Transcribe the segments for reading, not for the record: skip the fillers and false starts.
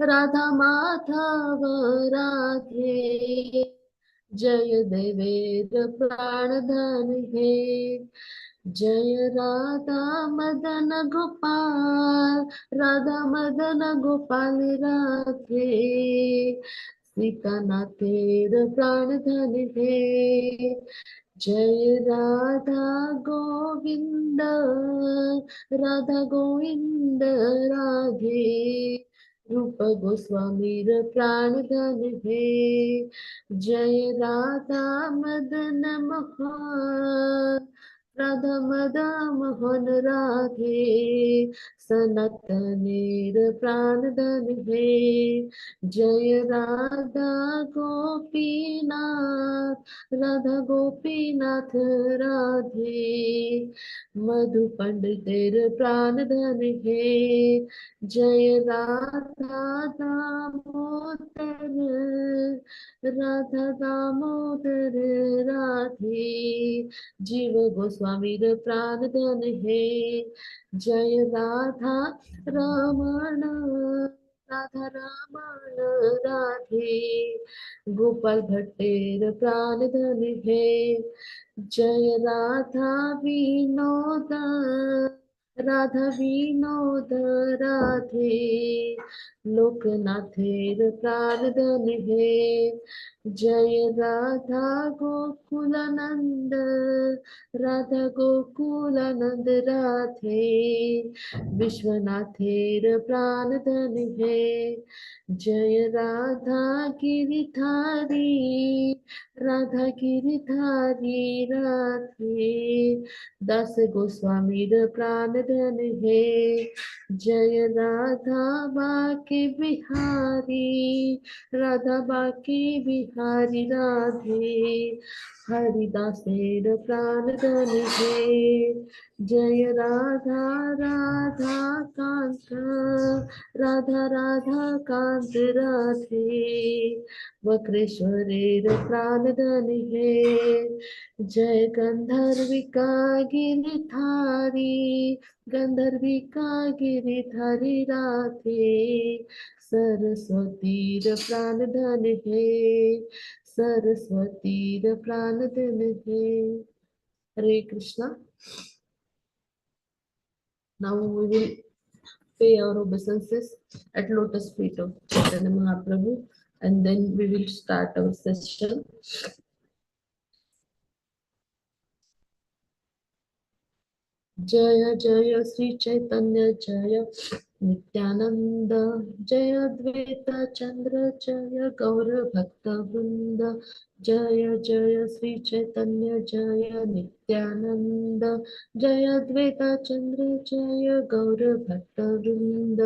राधा माधव राधे, जय देवेर प्राणधन हे। जय राधा मदन गोपाल, राधा मदन गोपाल राधे, सीतानाथेर प्राणधन हे। जय राधा गोविंद, राधा गोविंद राधे, रूप गोस्वामीर प्राणधन हे। जय राधा मदन मोहन, राधा मदन मोहन राधे, सनातनेर प्राणधन हे। जय राधा गोपीनाथ, राधा गोपीनाथ राधे, मधु पंडितेर प्राणधन हे। जय राधा दामोदर, राधा दामोदर राधे, जीव गोस्वामीर प्राणधन हे। जय राधा रमण, राधा रमण राधे, गोपाल भट्टेर प्राणधन हे। जय राधा विनोद, राधा विनोद राधे, लोकनाथेर प्राणधन हे। जय राधा गोकुलानंद, राधा गोकुलानंद राधे, विश्वनाथेर प्राणधन हे। जय राधा गिरिधारी, राधा गिरिधारी राधे, दास गोस्वामीर प्राणधन हे। जय राधा बाके बिहारी, राधा बाके बिहारी राधे, हरिदासेर प्राणधन हे। जय राधा राधा कांत, राधा राधा कांत राधे, वक्रेश्वरेर प्राणधन हे। जय गंधर्विका गिरिधारी, गंधर्विका गिरिधारी राधे, सरस्वतीर प्राणधन हे, सरस्वतीर प्राणधन हे। हरे Krishna. Now we will pay our obeisances at lotus feet of Chaitanya Mahaprabhu, and then we will start our session. जय जय श्री चैतन्य जय नित्यानंद, जय द्वैत चंद्र जय गौर भक्त वृंद। जय जय श्री चैतन्य जय नित्यानंद, जय द्वैत चंद्र जय गौर भक्त वृंद।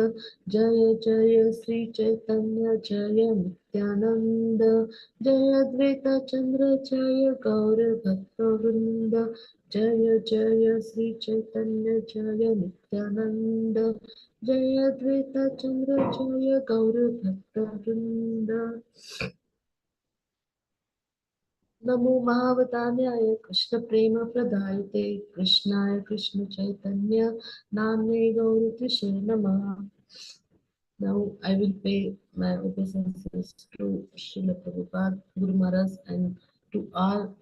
जय जय श्री चैतन्य जय नित्यानंद, जय द्वैत चंद्र जय गौर भक्त वृंद। जय जय श्री चैतन्य जय नित्यानंद, जय द्वैत चंद्र जय गौर भक्त वृंद। नमो महावतान्याय कृष्ण प्रेम प्रदायते, कृष्णाय कृष्ण चैतन्य नामने गौरतिषे नमः। Now I will pay my obeisances to Srila Prabhupada, Guru Maharaj, and to all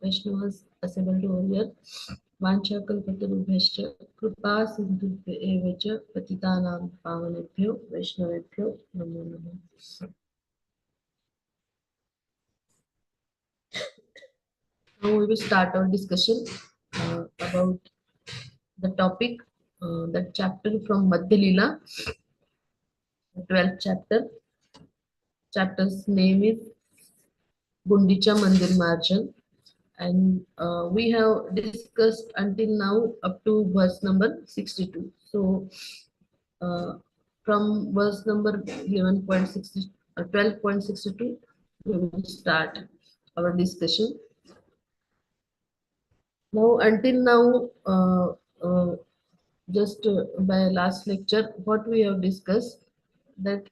Vaishnavas assembled over here. Vancha kalpatarubhyascha kripa sindhubhyo च पतितानां पावनेभ्यो वैष्णवेभ्यो नमो नमः. Now we will start our discussion about the topic, that chapter from Madhya Lila, 12th chapter. Chapter's name is Guņḍicā Mandir Marjan, and we have discussed until now up to verse number 62. So from verse number 11.60 12.62 we will start our discussion. Now until now, just by last lecture, what we have discussed, that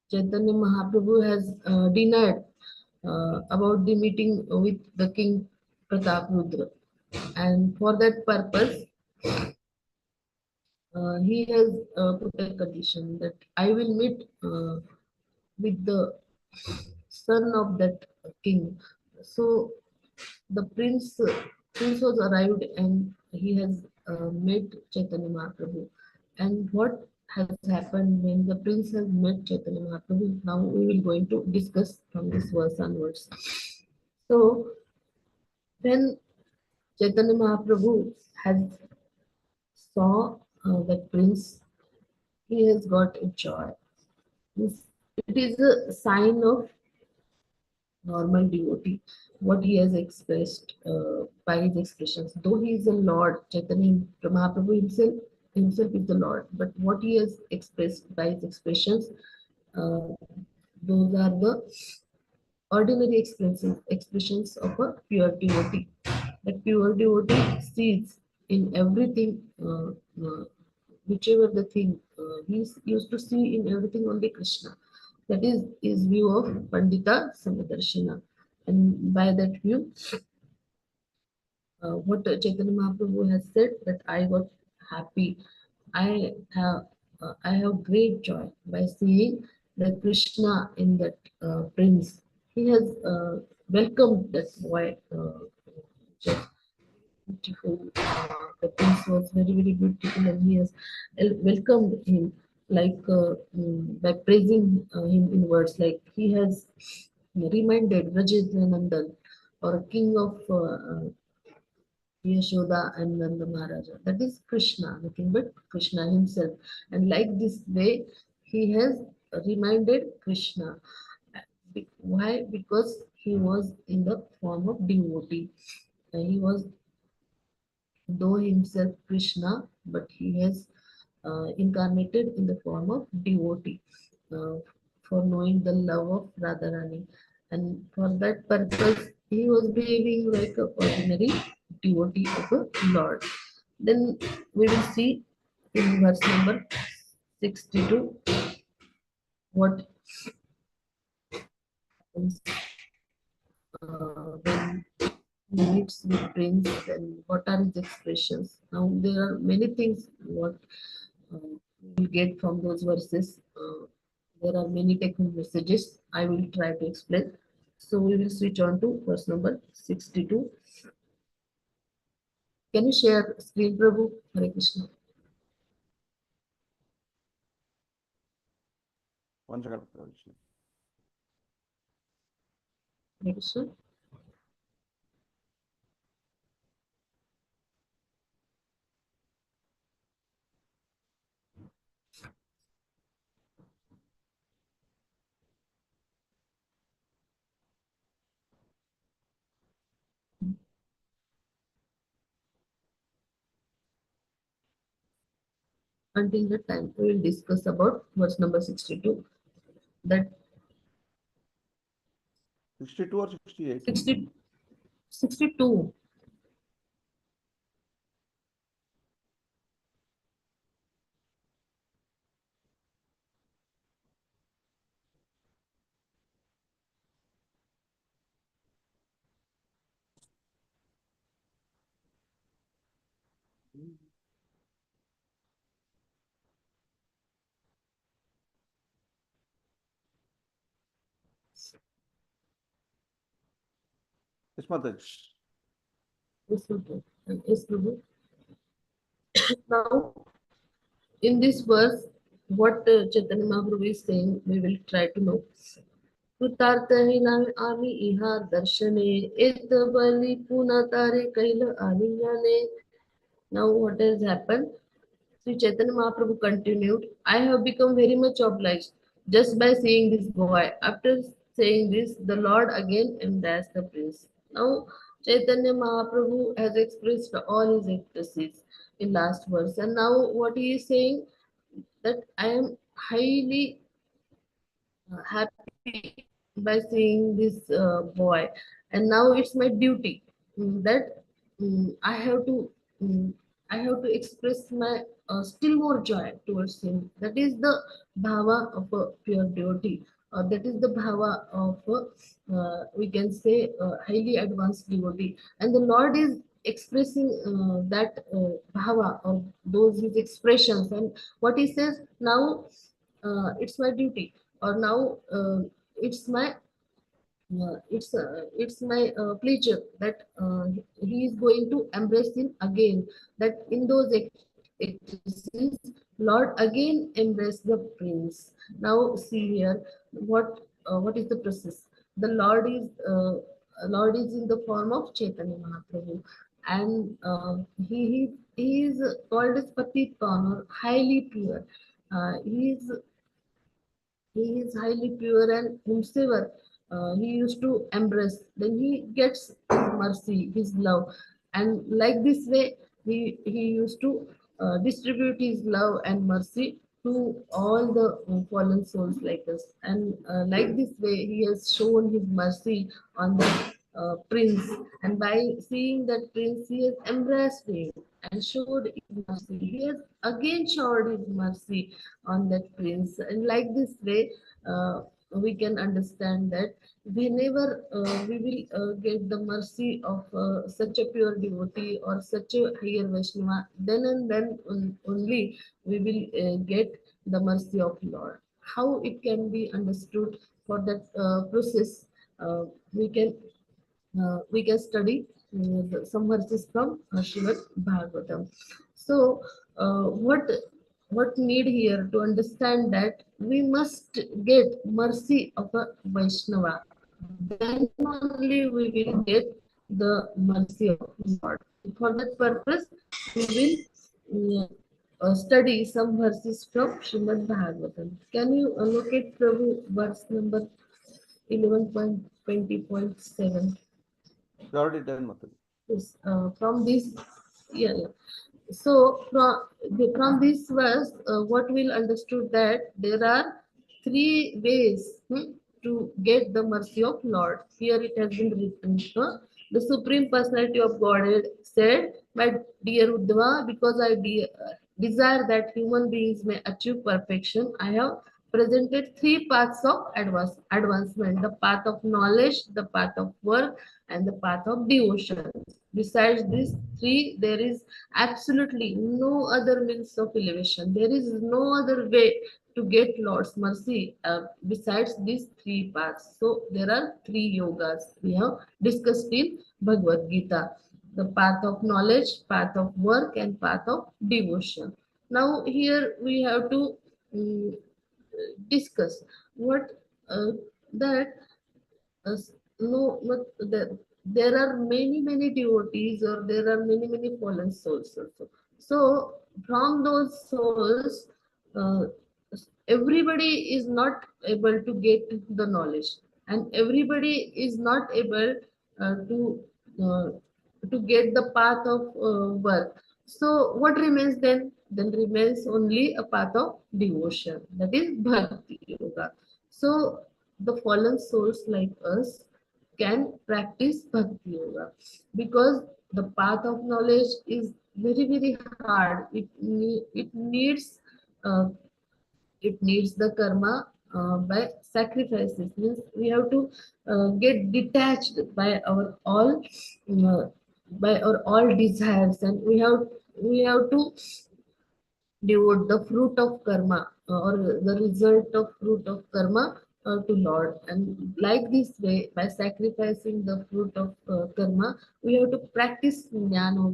Chaitanya Mahaprabhu has denied about the meeting with the king Pratap Rudra, and for that purpose he has put a condition that I will meet with the son of that king. So the prince was arrived and he has met Chaitanya Mahaprabhu. And what has happened when the prince has met Chaitanya Mahaprabhu? Now we will going to discuss from this verse onwards. So when Chaitanya Mahaprabhu has saw that prince, he has got a joy. This- It is a sign of normal devotee, what he has expressed by his expressions. Though he is a Lord, Chaitanya Mahaprabhu himself is the Lord, but what he has expressed by his expressions, uh, those are the ordinary expressions of a pure devotee. That pure devotee sees in everything, whichever the thing, he used to see in everything only Krishna. That is his view of Pandita Samadarshana. And by that view, what Chaitanya Mahaprabhu has said, that I got happy. I have great joy by seeing the Krishna in that prince. He has welcomed that boy. Just beautiful. The prince was very, very beautiful, and he has welcomed him like by praising him in words like he has reminded Vrajarani or king of Yashoda and Nanda Maharaja. That is Krishna, nothing but Krishna himself. And like this way, he has reminded Krishna. Why? Because he was in the form of devotee. He was, though himself Krishna, but he has incarnated in the form of devotee uh, for knowing the love of Radharani. And for that purpose, he was behaving like a ordinary devotee of a Lord. Then we will see in verse number 62 what happens when he meets with Prince and what are his expressions. Now, there are many things what we get from those verses. There are many technical messages. I will try to explain. So we will switch on to verse number 62. Can you share screen, Prabhu? Hare Krishna. One second. Prabhuji. Hare Krishna. Until the time we will discuss about verse number 62. That 62 or 68? 60, 62. Yes, Mataji. Yes, Prabhu. And yes, Prabhu. Now, in this verse, what Chaitanya Mahaprabhu is saying, we will try to know. कृतार्थहीना आम्ही इहा दर्शने एत बली पुन्हा तारे कैल आलिंगाने. Now what has happened? Sri Chaitanya Mahaprabhu continued, I have become very much obliged just by seeing this boy. After saying this, the Lord again embraced the prince. Now Chaitanya Mahaprabhu has expressed all his ecstasies in last verse, and now what he is saying, that I am highly happy by seeing this boy, and now it's my duty that I have to mm, I have to express my still more joy towards him. That is the bhava of a pure devotee. That is the bhava of we can say highly advanced devotee, and the Lord is expressing that bhava or those his expressions, and what he says now, it's my duty, or now it's my it's my pleasure that he is going to embrace him again. That in those ecstasies, Lord again embraced the prince. Now see here what is the process. The Lord is in the form of Chaitanya Mahaprabhu, and he is called as Patit Pavan, or highly pure. He is highly pure, and whomsoever he used to embrace, then he gets his mercy, his love. And like this way, he used to distribute his love and mercy to all the fallen souls like us. And like this way, he has shown his mercy on the prince. And by seeing that prince, he has embraced him and showed his mercy. He has again showered his mercy on that prince. And like this way, we can understand that whenever we will get the mercy of such a pure devotee or such a higher Vaishnava, then and then only we will get the mercy of Lord. How it can be understood? For that process, uh, we can we can study some verses from Srimad Bhagavatam. So, what need here to understand that we must get mercy of a Vaishnava. Then only we will get the mercy of Lord. For that purpose, we will study some verses from Srimad Bhagavatam. Can you locate Prabhu verse number 11.20.7? It's already done, Mataji. Yes, from this, yeah, yeah. So from this verse, what we'll understood that there are three ways to get the mercy of Lord. Here it has been written, the Supreme Personality of Godhead said, "My dear Uddhava, because I desire that human beings may achieve perfection, I have presented three paths of advancement: the path of knowledge, the path of work, and the path of devotion. Besides these three, there is absolutely no other means of elevation. There is no other way to get Lord's mercy besides these three paths. So there are three yogas we have discussed in Bhagavad Gita: the path of knowledge, path of work, and path of devotion. Now here we have to mm, discuss what that no, but there are many devotees, or there are many fallen souls also. So from those souls, uh, everybody is not able to get the knowledge, and everybody is not able uh, to get the path of work. So what remains then? Then remains only a path of devotion, that is bhakti yoga. So the fallen souls like us can practice bhakti yoga, because the path of knowledge is very hard. Uh, it needs the karma by sacrifices. Means we have to get detached uh, by our all desires, and we have to devote the fruit of karma, or the result of fruit of karma to Lord. And like this way, by sacrificing the fruit of karma, we have to practice jnana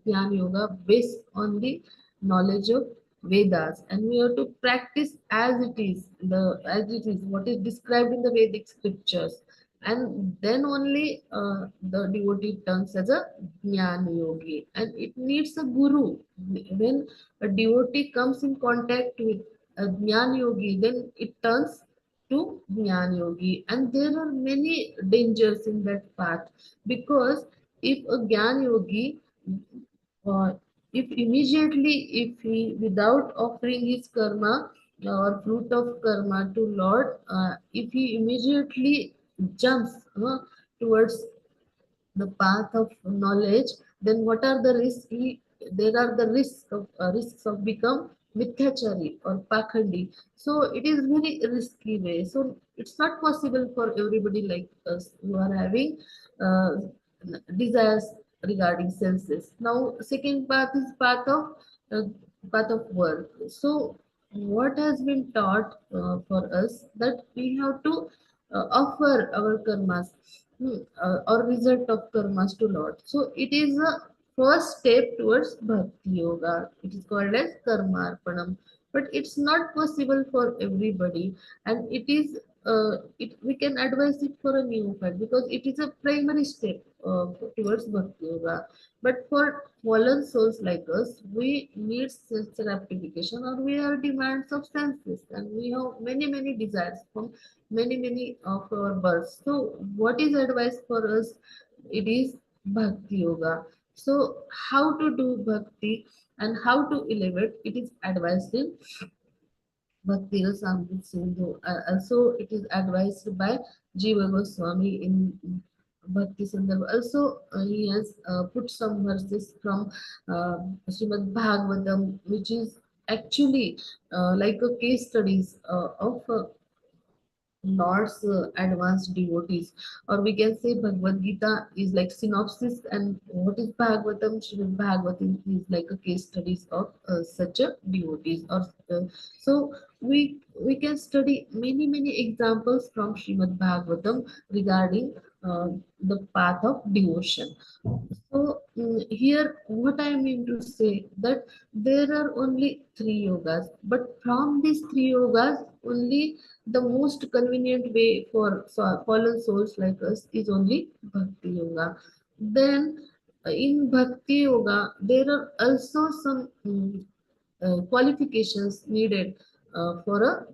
yoga based on the knowledge of Vedas, and we have to practice as it is what is described in the Vedic scriptures. And then only the devotee turns as a jnana yogi, and it needs a guru. When a devotee comes in contact with a Jnana Yogi, then it turns to Jnana Yogi. And there are many dangers in that path, because if a Jnana Yogi, uh, if he, without offering his karma or fruit of karma to Lord, if he immediately jumps towards the path of knowledge, then what are the risks? There are the risks of become mithyachari or pakhandi. So it is very risky way. So it's not possible for everybody like us who are having uh, desires regarding senses. Now, second path is uh, path of work. So, what has been taught for us that we have to offer our karmas or result of karmas to Lord. So, it is a first step towards bhakti yoga. It is called as karmarpanam, but it's not possible for everybody, and we can advise it for a neophyte because it is a primary step towards bhakti yoga. But for fallen souls like us, we need sense gratification, or we are demands of senses, and we have many desires from many of our births. So, what is advice for us? It is bhakti yoga. So, how to do bhakti and how to elevate? It is advised in Bhakti Rasamrita Sindhu. Also, it is advised by Jiva Goswami in Bhakti Sandarbha. Also, he has put some verses from Srimad Bhagavatam, which is actually like a case studies of Lord's advanced devotees, or we can say Bhagavad Gita is like synopsis, and what is Bhagavatam? Srimad Bhagavatam is like a case studies of such a devotees. Or so we can study many examples from Srimad Bhagavatam regarding the path of devotion. So here, what I mean to say that there are only three yogas, but from these three yogas, only the most convenient way for fallen souls like us is only Bhakti Yoga. Then in Bhakti Yoga, there are also some qualifications needed for a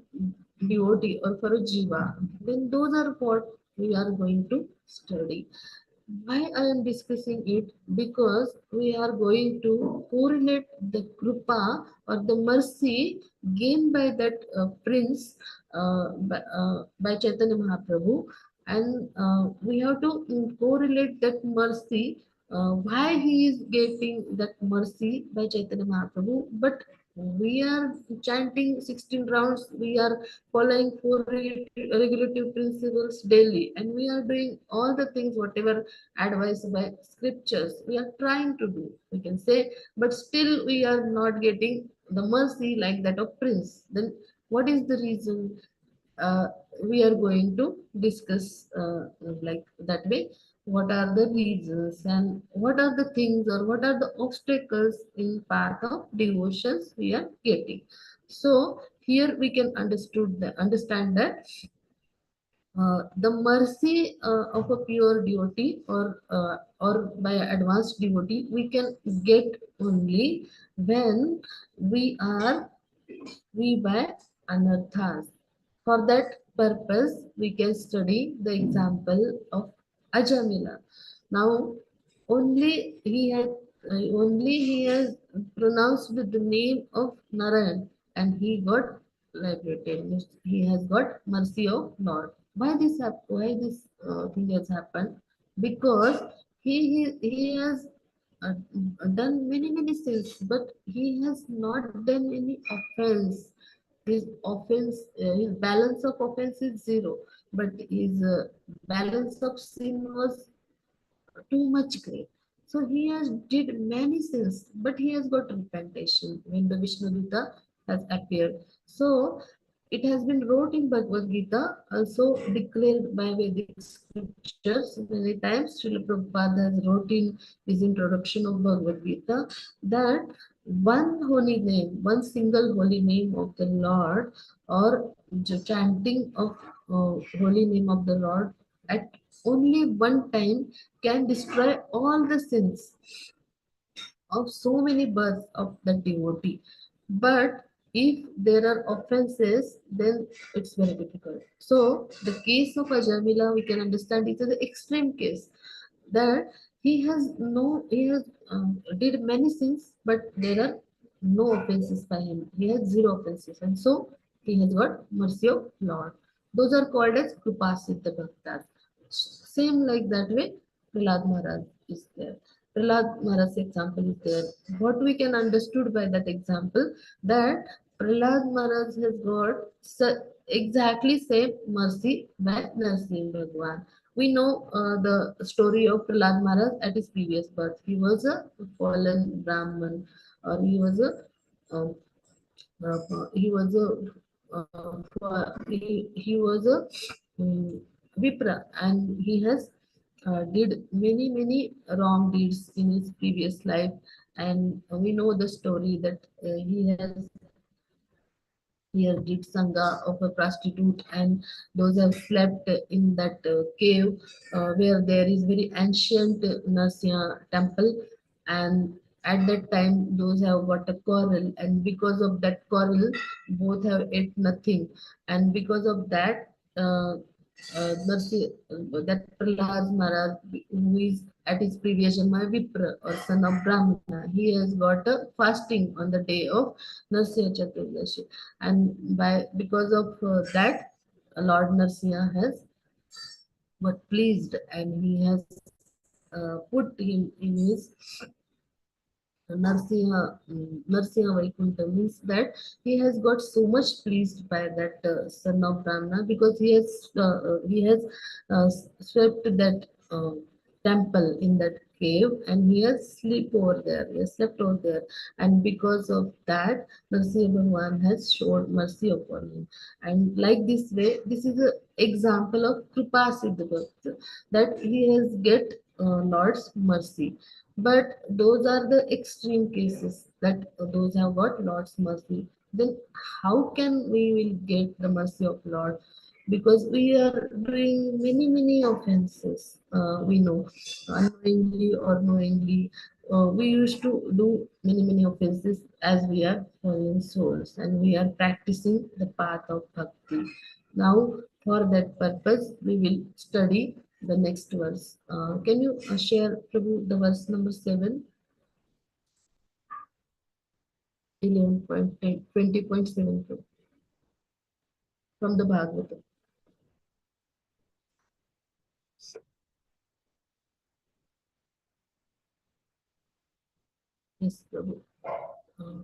devotee or for a jiva. Then those are what we are going to study. Why I am discussing it? Because we are going to correlate the krupa or the mercy gained by that prince by Chaitanya Mahaprabhu, and we have to correlate that mercy. Why he is getting that mercy by Chaitanya Mahaprabhu, but we are chanting 16 rounds, we are following four regulative principles daily, and we are doing all the things whatever advised by scriptures we are trying to do, we can say, but still we are not getting the mercy like that of prince. Then what is the reason? uh, we are going to discuss like that way, what are the reasons and what are the things or what are the obstacles in path of devotions we are getting. So here we can understand that the mercy of a pure devotee or by advanced devotee we can get only when we are we by anarthas. For that purpose, we can study the example of Ajamila. Now, only he has pronounced the name of Narayan, and he got liberated. He has got mercy of Lord. Why this thing has happened? Because he has uh, done many sins, but he has not done any offense. His balance of offense is zero, but his balance of sin was too much great. So he has did many sins, but he has got repentation when the Vishnu Dutta has appeared. So it has been wrote in Bhagavad Gita, also declared by Vedic scriptures many times. Srila Prabhupada has wrote in his introduction of Bhagavad Gita that one holy name, one single holy name of the Lord, or the chanting of holy name of the Lord at only one time can destroy all the sins of so many births of the devotee. But if there are offenses, then it's very difficult. So the case of Ajamila, we can understand it is an extreme case that he has did many sins, but there are no offenses by him. He has zero offenses, and so he has got mercy of Lord. Those are called as Krupasiddha Bhaktas. Same like that way, Prahlad Maharaj is there. Prahlad Maharaj's example is there. What we can understood by that example, that Prahlad Maharaj has got exactly same mercy by Narsimha Bhagwan. We know the story of Prahlad Maharaj at his previous birth. He was a fallen Brahman, or uh, he was he was a Vipra, and he has did many wrong deeds in his previous life, and we know the story that he has here did sangha of a prostitute, and those have slept in that cave where there is very ancient Narsiya temple, and at that time those have got a quarrel, and because of that quarrel both have ate nothing, and because of that that Prahlad Maharaj, who is at his previous Janma Vipra or son of Brahmana, he has got a fasting on the day of Narsiya Chaturdashi, and by because of that, Lord Narsiya has got pleased, and he has put him in his Narsiha Vaikuntha, means that he has got so much pleased by that son of Brahmana, because he has swept that temple in that cave, and he has sleep over there. He has slept over there, and because of that, Narsiha Bhagwan has showed mercy upon him. And like this way, this is an example of Kripa Siddha Bhakta, that he has get Lord's mercy. But those are the extreme cases, that those have got Lord's mercy. Then how can we will get the mercy of Lord? Because we are doing many offenses. We know, unknowingly or knowingly. We used to do many offenses as we are fallen souls, and we are practicing the path of bhakti. Now, for that purpose, we will study the next verse. Can you share, Prabhu, the verse number 7, 11.10, 20.72 from the Bhagavatam? Yes, Prabhu. Uh,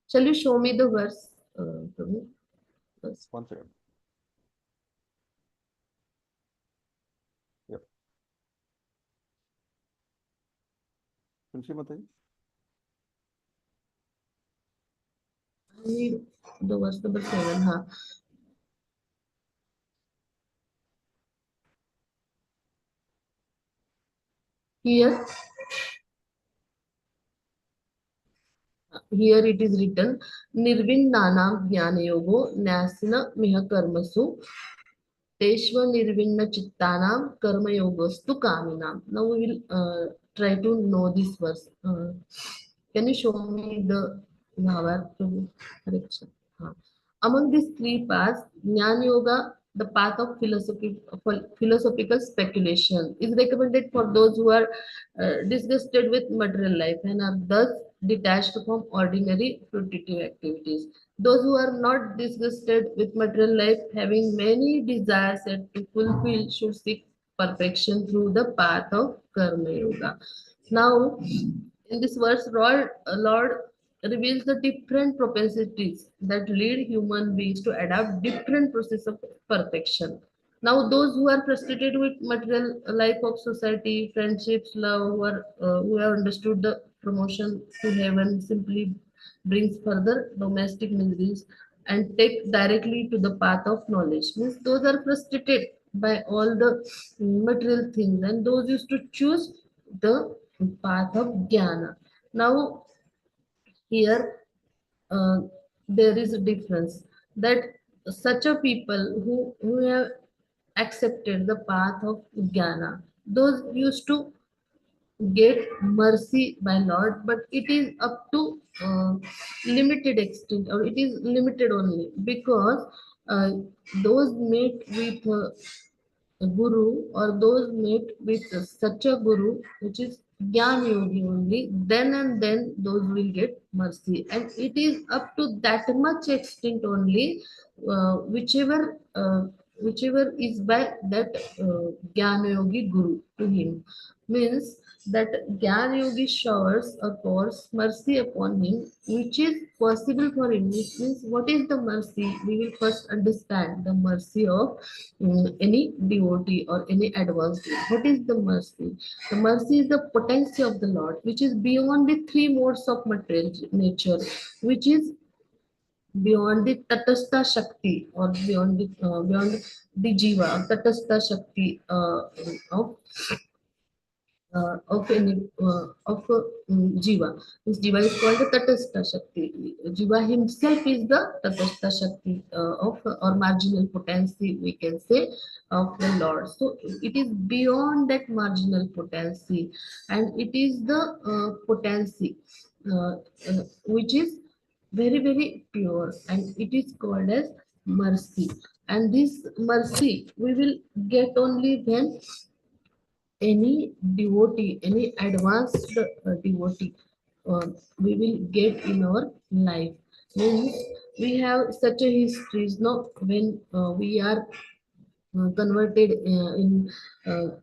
shall you show me the verse, Prabhu? Verse. 1 second. Yep. Kunshi Mataji? I need the verse number 7. Huh? Here, here it is written, Nirvinnanam Jnana Yogo Nyasina Miha Karmasu Teshva Nirvinna Chittanam Karma Yogastu Kaminam. Now we will try to know this verse. Can you show me the Bhava correction? Among these three paths, Jnana Yoga, the path of philosophical speculation, is recommended for those who are disgusted with material life and are thus detached from ordinary fruitive activities. Those who are not disgusted with material life, having many desires yet to fulfill, should seek perfection through the path of Karma Yoga. Now, in this verse, Lord reveals the different propensities that lead human beings to adapt different process of perfection. Now, those who are frustrated with material life of society, friendships, love, who have understood the promotion to heaven simply brings further domestic miseries and take directly to the path of knowledge. Means those are frustrated by all the material things, and those used to choose the path of jnana. Now, here there is a difference, that such a people who have accepted the path of jnana, those used to get mercy by Lord, but it is up to limited extent, or it is limited only, because uh, those meet with a guru, or those meet with such a guru which is Gyan Yogi only, then and then those will get mercy, and it is up to that much extent only, whichever whichever is by that Jnana Yogi Guru to him. Means that Jnana Yogi showers or pours mercy upon him, which is possible for him. Which means, what is the mercy? We will first understand the mercy of any devotee or any advanced. What is the mercy? The mercy is the potency of the Lord, which is beyond the three modes of material nature, which is beyond the Tatastha Shakti, or beyond the Jiva, Tatastha Shakti of any Jiva. This Jiva is called the Tatastha Shakti. Jiva himself is the Tatastha Shakti of or marginal potency, we can say, of the Lord. So it is beyond that marginal potency, and it is the potency which is very very pure, and it is called as mercy. And this mercy we will get only when any devotee, any advanced devotee, we will get in our life. Means we have such a histories, no, when we are converted in uh,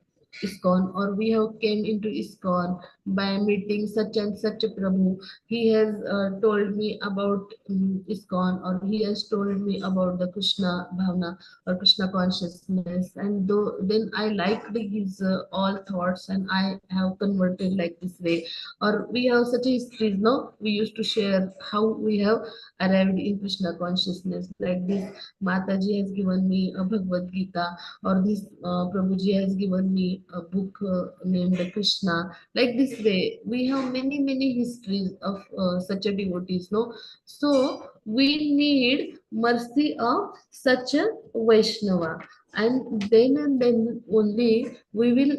ISKCON, or we have came into ISKCON by meeting such and such a Prabhu. He has told me about ISKCON, or he has told me about the Krishna Bhavana or Krishna consciousness, and though then I liked his all thoughts, and I have converted like this way. Or we have such a histories, no, we used to share how we have arrived in Krishna consciousness. Like this, Mataji has given me a Bhagavad Gita, or this Prabhuji has given me a book named Krishna. Like this way, we have many histories of such a devotees, no. So we need mercy of such a Vaishnava, and then only we will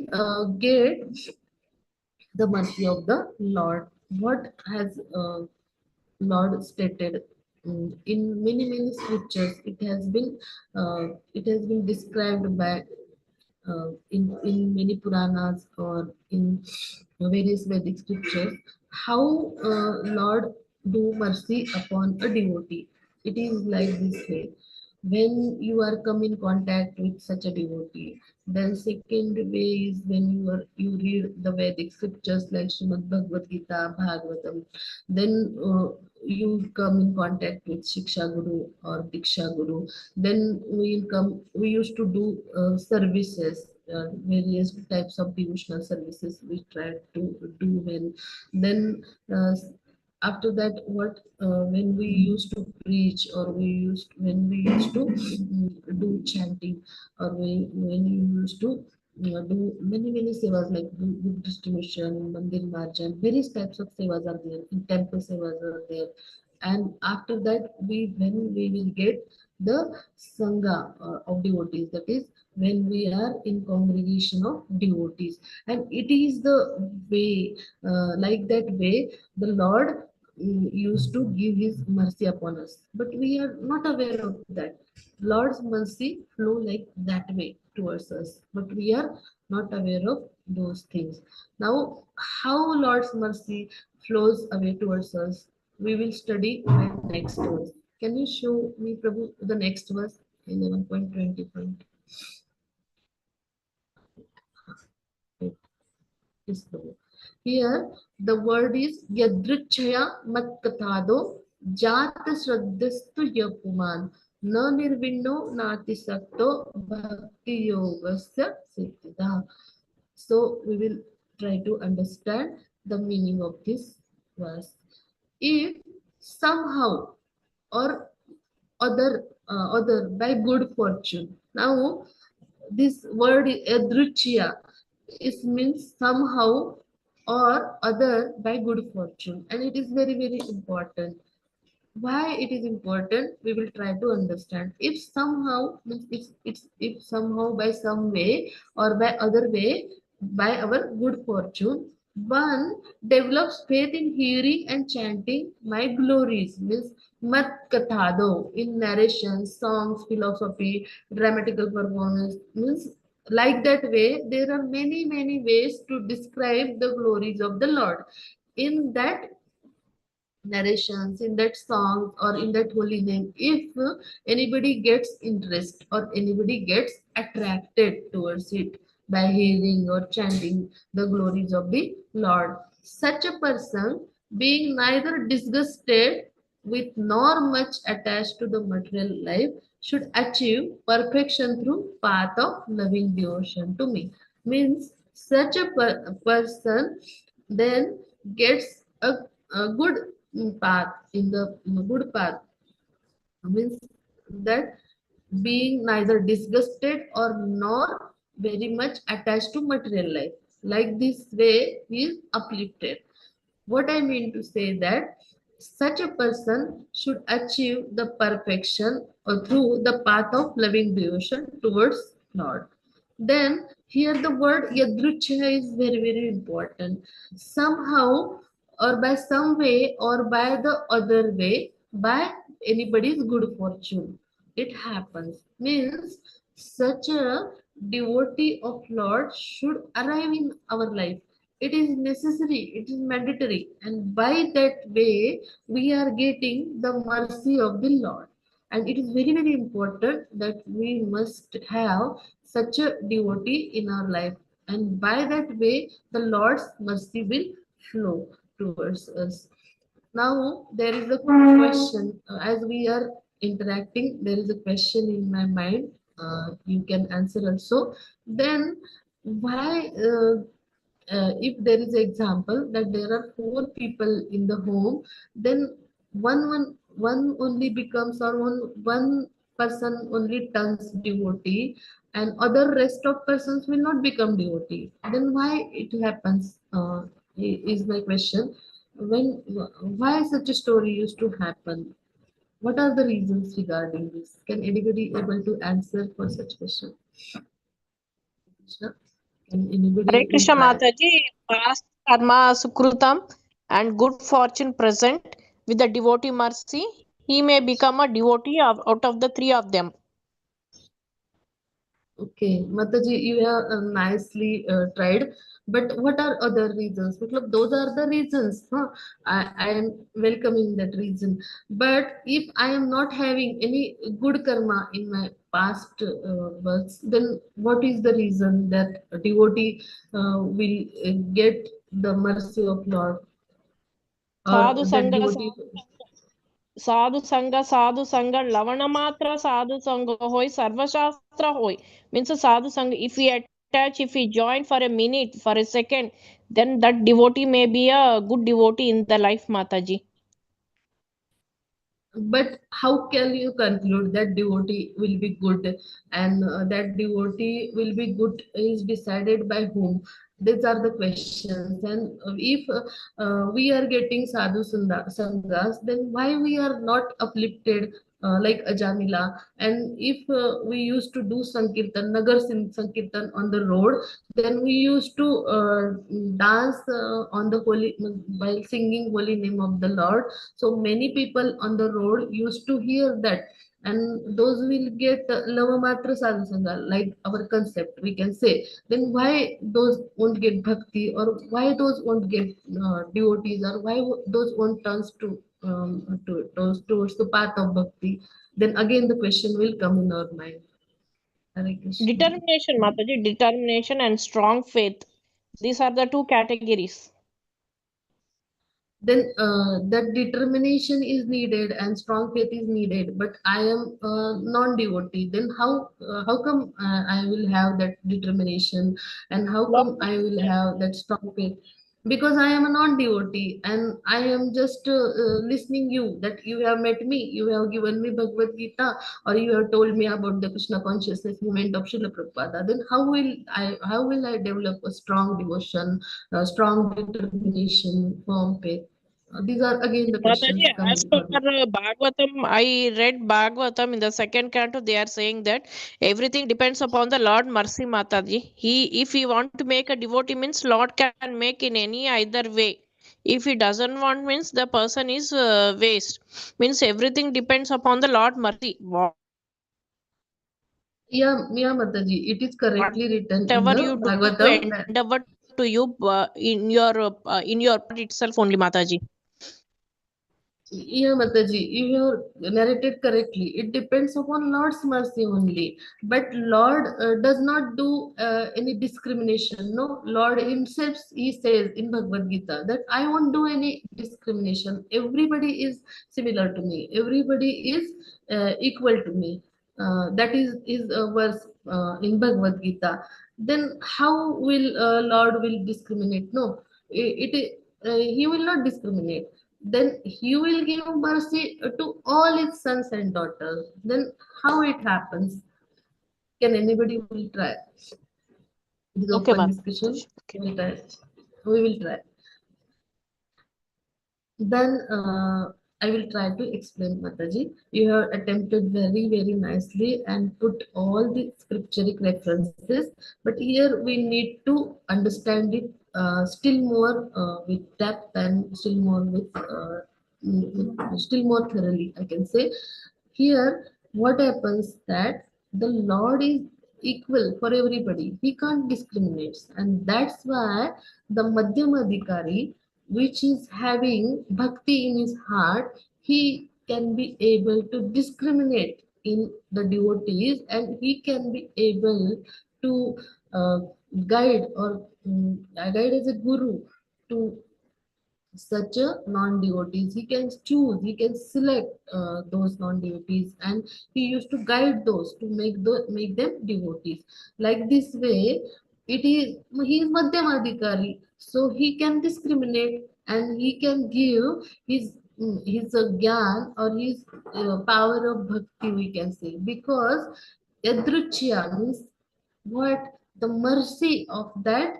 get the mercy of the Lord. What has Lord stated in many scriptures? It has been described by in many Puranas or in various Vedic scriptures, how Lord do mercy upon a devotee. It is like this way. When you are come in contact with such a devotee, then second way is when you read the Vedic scriptures like Srimad Bhagavad Gita, Bhagavatam, then you come in contact with Shiksha Guru or Diksha Guru. Then we used to do services, various types of devotional services we try to do. Then uh, after that, what when we used to preach, or when we used to do chanting, or when you used to do many sevas like book distribution, mandir marjan, various types of sevas are there, in temple sevas are there. And after that, when we will get the sangha of devotees, that is when we are in congregation of devotees. And it is the way, like that way the Lord used to give his mercy upon us, but we are not aware of that. Lord's mercy flow like that way towards us, but we are not aware of those things. Now, how Lord's mercy flows away towards us, we will study in the next verse. Can you show me, Prabhu, the next verse, 11.20. Yes, Prabhu. Here, the word is Yadrichaya Matkathado Jat Shraddhastu Yapuman Na Nirvinno Nati Sakto Bhakti Yogasya Siddhida. So, we will try to understand the meaning of this verse. If somehow or other by good fortune. Now, this word Yadrichya, it means somehow or other by good fortune, and it is very important. Why it is important, we will try to understand. If somehow means it's if somehow by some way or by other way, by our good fortune, one develops faith in hearing and chanting my glories, means mat kathado, in narration, songs, philosophy, dramatical performance, means like that way. There are many ways to describe the glories of the Lord. In that narrations, in that song, or in that holy name, if anybody gets interest or anybody gets attracted towards it by hearing or chanting the glories of the Lord, such a person, being neither disgusted with nor much attached to the material life, should achieve perfection through path of loving devotion to me. Means such a person then gets a good path, in the good path, means that being neither disgusted or nor very much attached to material life, like this way he is uplifted. What I mean to say that such a person should achieve the perfection through the path of loving devotion towards Lord. Then here the word yadruchya is very very important. Somehow or by some way or by the other way, by anybody's good fortune, it happens. Means such a devotee of Lord should arrive in our life. It is necessary, it is mandatory, and by that way we are getting the mercy of the Lord. And it is very very important that we must have such a devotee in our life, and by that way the Lord's mercy will flow towards us. Now there is a question, as we are interacting, there is a question in my mind. You can answer also. Then why if there is an example that there are four people in the home, then one only becomes, or one person only turns devotee, and other rest of persons will not become devotee. Then why it happens? Is my question. When why such a story used to happen? What are the reasons regarding this? Can anybody able to answer for such question? Krishna? Can Hare anybody will Krishna try? Mataji, past karma sukrutam and good fortune present with the devotee mercy, he may become a devotee out of the three of them. Okay, Mataji, you have nicely tried. But what are other reasons? Matlab, those are the reasons. Huh? I am welcoming that reason. But if I am not having any good karma in my past births, then what is the reason that a devotee will get the mercy of Lord, Sadhu or that Sangha, devotee? Sadhu Sangha, Lavana Matra, Sadhu Sangha Hoy, Sarva Shastra Hoy. Means a Sadhu Sangha, if we attach, if we join for a minute, for a second, then that devotee may be a good devotee in the life, Mataji. But how can you conclude that devotee will be good, and that devotee will be good is decided by whom? These are the questions. And if we are getting sanghas, then why we are not uplifted like Ajamila? And if we used to do Sankirtan, Sankirtan on the road, then we used to dance on the holy, while singing holy name of the Lord. So many people on the road used to hear that, and those will get lavamatra sadhu sangha, like our concept, we can say. Then why those won't get bhakti, or why those won't get devotees, or why those won't turns towards the path of bhakti? Then again the question will come in our mind. Hare Krishna. Determination, Mataji, determination and strong faith. These are the two categories. Then that determination is needed and strong faith is needed, but I am non-devotee. Then how come I will have that determination, and how Lord, come I will have that strong faith? Because I am a non-devotee, and I am just listening you, that you have met me, you have given me Bhagavad Gita, or you have told me about the Krishna consciousness movement of Srila Prabhupada. Then how will I develop a strong devotion, a strong determination, firm faith? These are again the Mataji, questions come as in per our mind. Bhagavatam, I read Bhagavatam in the second canto. They are saying that everything depends upon the Lord mercy, Mataji. If he want to make a devotee, means Lord can make in any either way. If he doesn't want, means the person is waste. Means everything depends upon the Lord mercy. Whatever you do to endeavor to you Yeah, Mataji, it is correctly written in the endeavor to you Bhagavatam. in your part itself only, Mataji. Yeah, Mataji, you have narrated correctly. It depends upon Lord's mercy only. But Lord does not do any discrimination. No, Lord Himself, He says in Bhagavad Gita that I won't do any discrimination. Everybody is similar to me. Everybody is equal to me. That is a verse in Bhagavad Gita. Then how will Lord will discriminate? No, He will not discriminate. Then he will give mercy to all his sons and daughters. Then how it happens? Can anybody will try? It is Okay, open discussion. Mataji. Okay. We'll try. We will try. Then I will try to explain, Mataji. You have attempted very, very nicely and put all the scripturic references, but here we need to understand it still more with depth and still more still more thoroughly, I can say. Here, what happens that the Lord is equal for everybody. He can't discriminate, and that's why the Madhyamadikari, which is having bhakti in his heart, he can be able to discriminate in the devotees, and he can be able to uh, guide or guide as a guru to such a non-devotees. He can choose, he can select those non-devotees, and he used to guide those to make them devotees. Like this way, it is he is Madhyamadikari, so he can discriminate and he can give his gyan or his power of bhakti, we can say, because yadruchya means what the mercy of that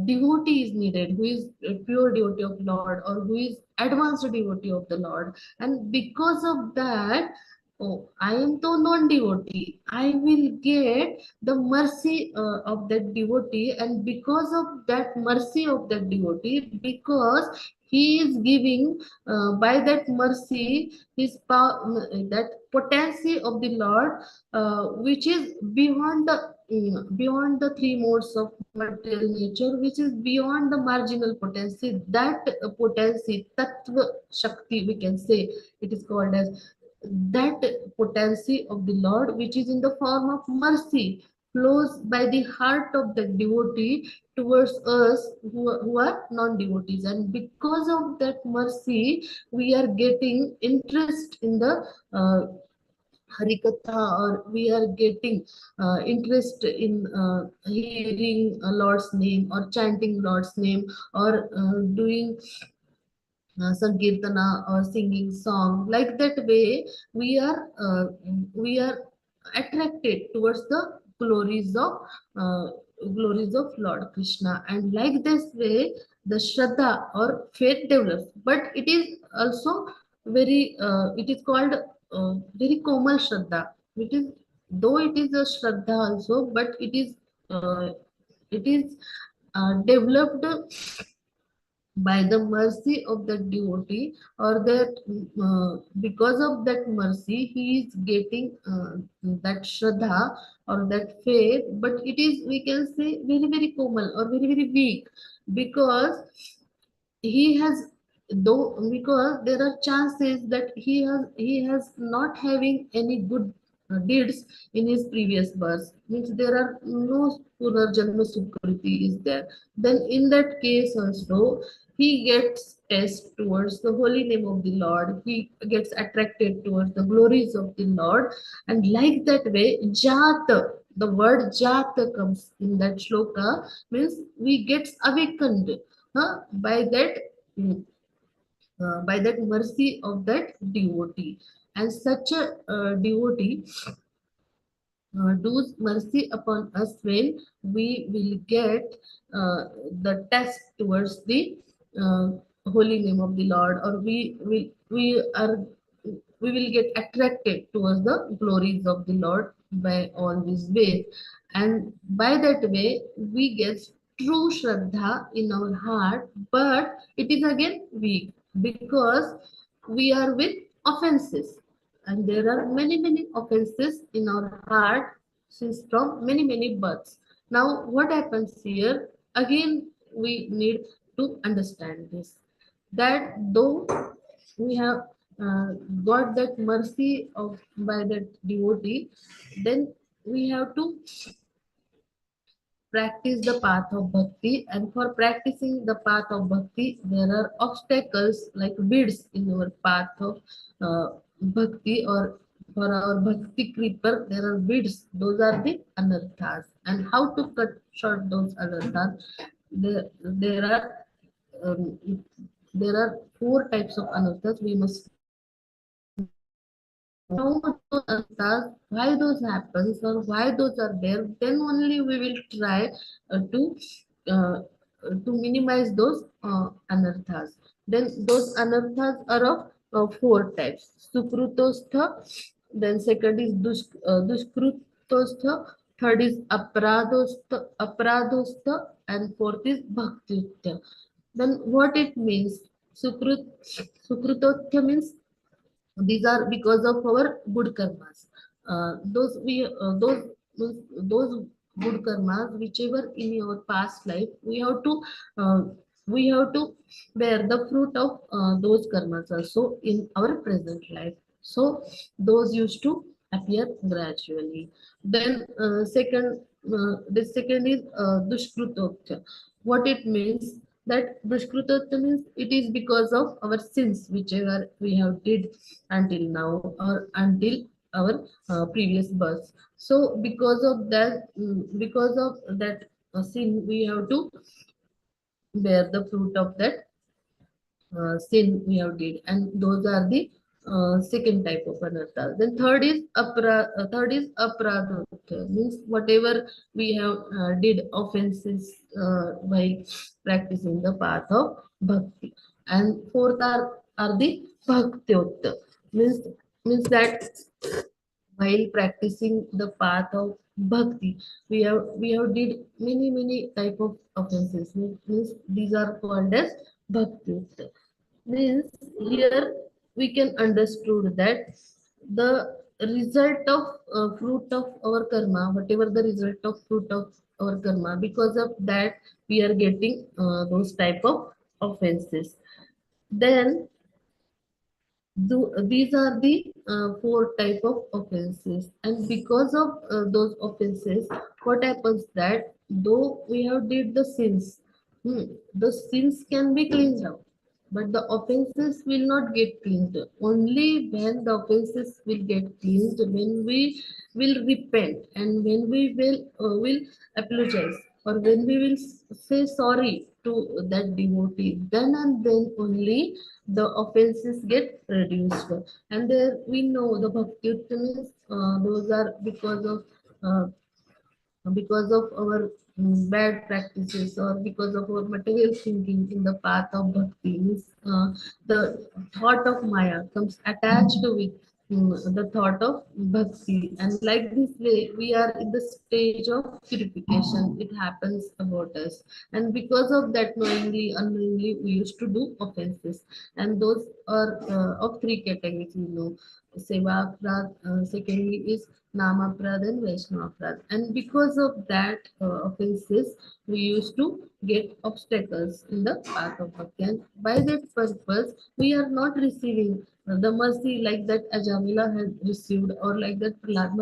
devotee is needed, who is a pure devotee of Lord or who is advanced devotee of the Lord. And because of that, oh, I am the non-devotee, I will get the mercy of that devotee, and because of that mercy of that devotee, because he is giving by that mercy his power, that potency of the Lord, which is beyond the three modes of material nature, which is beyond the marginal potency. That potency, tattva shakti, we can say, it is called as that potency of the Lord, which is in the form of mercy, flows by the heart of the devotee towards us who are non-devotees. And because of that mercy, we are getting interest in the Harikatha, or we are getting interest in hearing Lord's name or chanting Lord's name or doing sankirtana or singing song. Like that way, we are attracted towards the glories of uh, glories of Lord Krishna, and like this way the shraddha or faith develops. But it is also very it is called very komal shraddha. It is, though it is a shraddha also, but it is developed by the mercy of the devotee, or that because of that mercy he is getting that shraddha or that faith. But it is, we can say, very very komal or very very weak, because he has, though, because there are chances that he has not having any good deeds in his previous birth, means there are no punarjanma sukriti is there. Then in that case also he gets test towards the holy name of the Lord, he gets attracted towards the glories of the Lord. And like that way, jata, the word jata comes in that shloka, means we gets awakened by that by that mercy of that devotee. And such a devotee does mercy upon us when we will get the test towards the uh, holy name of the Lord, or we will get attracted towards the glories of the Lord by all these ways. And by that way we get true shraddha in our heart, but it is again weak because we are with offenses, and there are many many offenses in our heart since from many many births. Now what happens here, again we need to understand this, that though we have got that mercy of by that devotee, then we have to practice the path of bhakti, and for practicing the path of bhakti there are obstacles like weeds in our path of bhakti, or for our bhakti creeper there are weeds, those are the anarthas. And how to cut short those anarthas? There are um, there are four types of anarthas we must know those answers, why those happens or why those are there, then only we will try uh, to minimize those anarthas. Then those anarthas are of four types. Sukrutostha, then second is dushkrutostha, third is apradostha, and fourth is bhaktistha. Then what it means? Sukrutostha means these are because of our good karmas. Those good karmas whichever in your past life uh, we have to bear the fruit of those karmas also in our present life. So those used to appear gradually. Then the second is dushkrutotya. What it means, that dushkrutotya means it is because of our sins whichever we have did until now or until our previous birth. So because of that sin, we have to bear the fruit of that sin we have did, and those are the second type of anartha. Then third is aparadha, means whatever we have did offenses while practicing the path of bhakti. And fourth are the bhaktyota, means that while practicing the path of bhakti, we have did many type of offenses, means these are called as bhakti. Means here we can understood that the result of fruit of our karma, whatever the result of fruit of our karma, because of that we are getting those type of offenses. Then these are the four type of offenses, and because of those offenses, what happens that though we have did the sins, the sins can be cleansed out, but the offenses will not get cleansed. Only when the offenses will get cleansed, when we will repent and when we will apologize, or when we will say sorry to that devotee, then and then only the offenses get reduced. And there we know the bhakti means those are uh, because of our bad practices, or because of our material thinking in the path of bhakti, means the thought of maya comes attached with the thought of bhakti, and like this way we are in the stage of purification, it happens about us. And because of that, knowingly unknowingly we used to do offenses, and those are of three categories, seva prad, secondly is Nama Prad and Vaishnava Prad. And because of that offenses, we used to get obstacles in the path of bhakti. And by that purpose, we are not receiving the mercy like that Ajamila has received, or like that Prahlad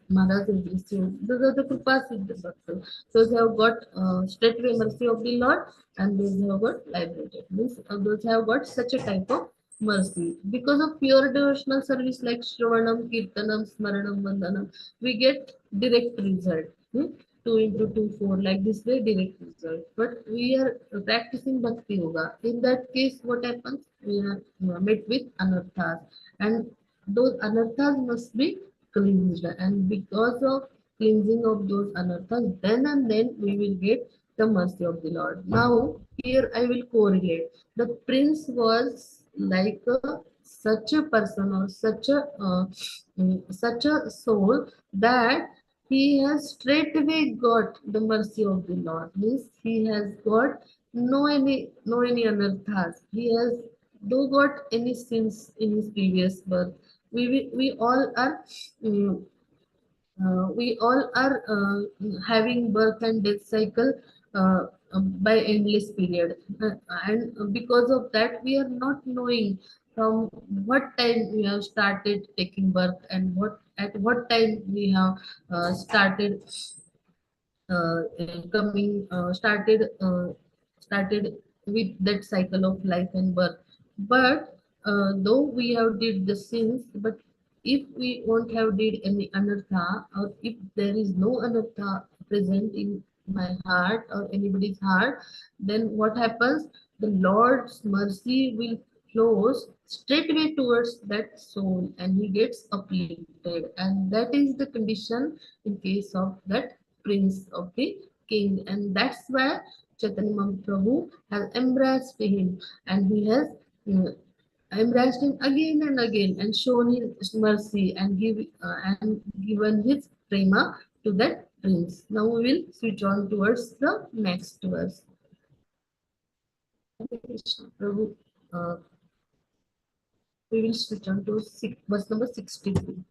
Maharaj has received. Those are the kripas of the bhakti. Those have got straightway mercy of the Lord, and those have got liberated. Means those have got such a type of mercy. Because of pure devotional service like Shravanam, Kirtanam, Smaranam, Vandanam, we get direct result. 2 into 2, 4, like this way, direct result. But we are practicing Bhakti Yoga. In that case, what happens? We are met with anarthas, and those anarthas must be cleansed. And because of cleansing of those anarthas, then and then we will get the mercy of the Lord. Now, here I will correlate. The prince was like such a person, or such a soul, that he has straightway got the mercy of the Lord. Means he has got no any anarthas. He has no got any sins in his previous birth. We all are having birth and death cycle by endless period. And because of that we are not knowing from what time we have started taking birth and what time we have started coming started with that cycle of life and birth. But though we have did the sins, but if we won't have did any anartha, or if there is no anartha present in my heart or anybody's heart, then what happens? The Lord's mercy will flows straightway towards that soul, and he gets uplifted, and that is the condition in case of that prince of the king. And that's why Chaitanya Mahaprabhu has embraced him, and he has uh, embraced him again and again and shown his mercy and and given his prema to that prince. Now we will switch on towards the next verse. Hare Krishna. Prabhu, uh, we will switch on to verse number 63.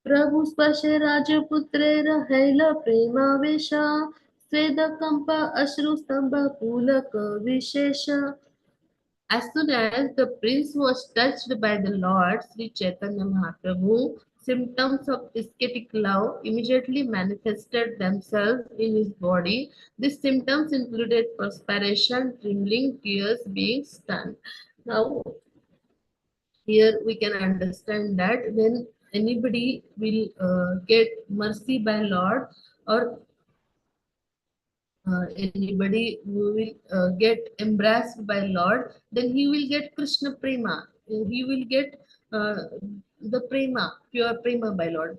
प्रभु स्पर्शे राजपुत्रेण हैल प्रेमावेश स्वेदकम्प अश्रुस्तंभ पुलक विशेष. As soon as the prince was touched by the Lord Sri Chaitanya Mahaprabhu, symptoms of ascetic love immediately manifested themselves in his body. These symptoms included perspiration, trembling, tears, being stunned. Now, here we can understand that when anybody will get mercy by Lord, or anybody who will get embraced by Lord, then he will get Krishna Prema. He will get the Prema, pure Prema by Lord,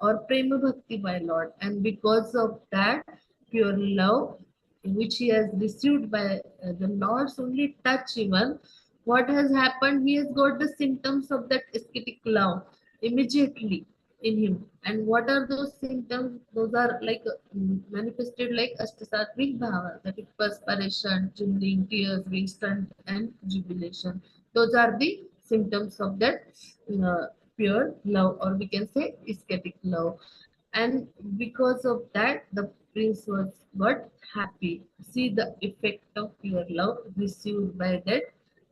or Prema Bhakti by Lord. And because of that pure love, which he has received by the Lord's only touch, even what has happened, he has got the symptoms of that ascetic love immediately in him. And what are those symptoms? Those are like manifested like Ashtasattvic Bhava, that is perspiration, trembling, tears, being stunned, and jubilation. Those are the symptoms of that uh, pure love, or we can say ascetic love. And because of that, the prince was but happy. See the effect of pure love received by that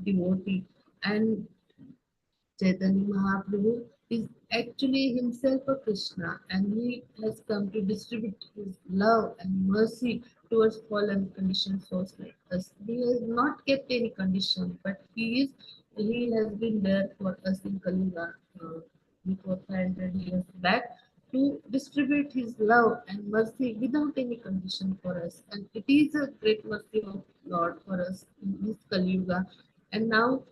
devotee. And Chaitanya Mahaprabhu is actually himself a Krishna, and he has come to distribute his love and mercy towards fallen conditioned souls like us. He has not kept any condition, but he has been there for us in Kali Yuga, before 500 years back, to distribute his love and mercy without any condition for us. And it is a great mercy of Lord for us in this Kali Yuga. And now